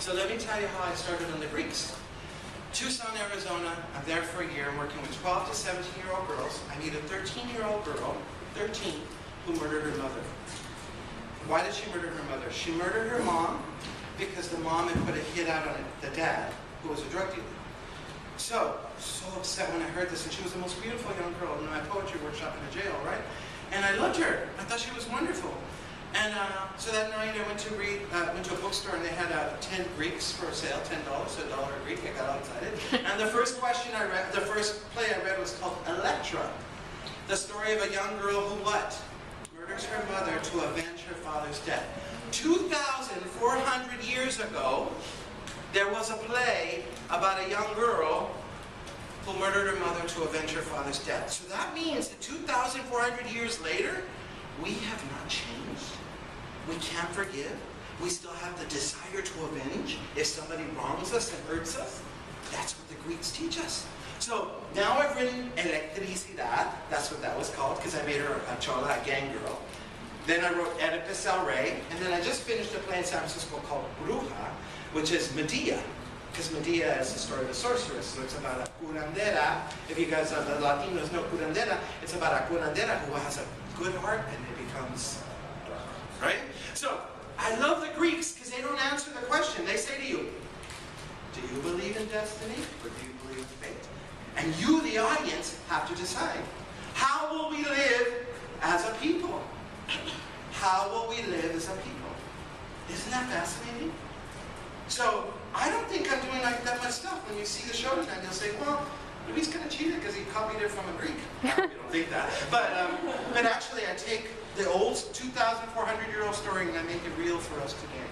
So let me tell you how I started on the Greeks. Tucson, Arizona, I'm there for a year. I'm working with 12 to 17-year-old girls. I meet a 13-year-old girl, 13, who murdered her mother. Why did she murder her mother? She murdered her mom because the mom had put a hit out on the dad, who was a drug dealer. So upset when I heard this, and she was the most beautiful young girl in my poetry workshop in the jail, right? And I loved her. I thought she was wonderful. And so that night I went to a bookstore, and they had 10 Greeks for sale, $10, so $1 a Greek. I got all excited. And the first question I read, the first play I read was called Electra, the story of a young girl who what? Murders her mother to avenge her father's death. 2,400 years ago, there was a play about a young girl who murdered her mother to avenge her father's death. So that means that 2,400 years later, we have not changed. We can't forgive. We still have the desire to avenge if somebody wrongs us and hurts us. That's what the Greeks teach us. So now I've written Electricidad. That's what that was called, because I made her a chola, a gang girl. Then I wrote Oedipus El Rey, and then I just finished a play in San Francisco called Bruja, which is Medea, because Medea is the story of a sorceress. So it's about a curandera. If you guys are the Latinos know curandera, it's about a curandera who has a good heart and it becomes dark, right? So I love the Greeks because they don't answer the question. They say to you, do you believe in destiny or do you believe in fate? And you, the audience, have to decide. How will we live as a people? How will we live as a people? Isn't that fascinating? So I don't think I'm doing like that much stuff. When you see the show tonight, you'll say, well, Luis kind of cheated because he copied it from a Greek. No, we don't think that. But actually, I take the old 2,400-year-old story and I make it real for us today.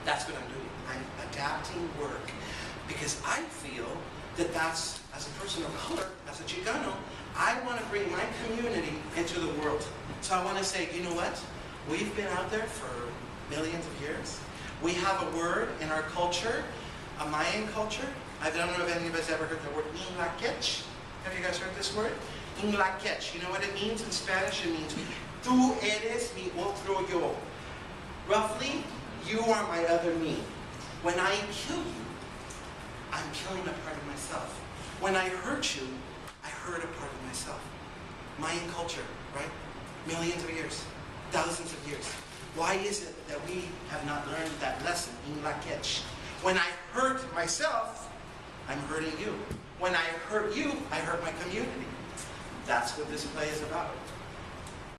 That's what I'm doing. I'm adapting work because I feel that that's, as a person of color, as a Chicano, I want to bring my community into the world. So I want to say, you know what? We've been out there for millions of years. We have a word in our culture, a Mayan culture. I don't know if anybody's ever heard the word inlaquech. Have you guys heard this word? Inlaquech. You know what it means in Spanish? It means, tú eres mi otro yo. Roughly, you are my other me. When I kill you, I'm killing a part of myself. When I hurt you, I hurt a part of myself. Mayan culture, right? Millions of years, thousands of years. Why is it that we have not learned that lesson, inlaquech? When I hurt myself, I'm hurting you. When I hurt you, I hurt my community. That's what this play is about.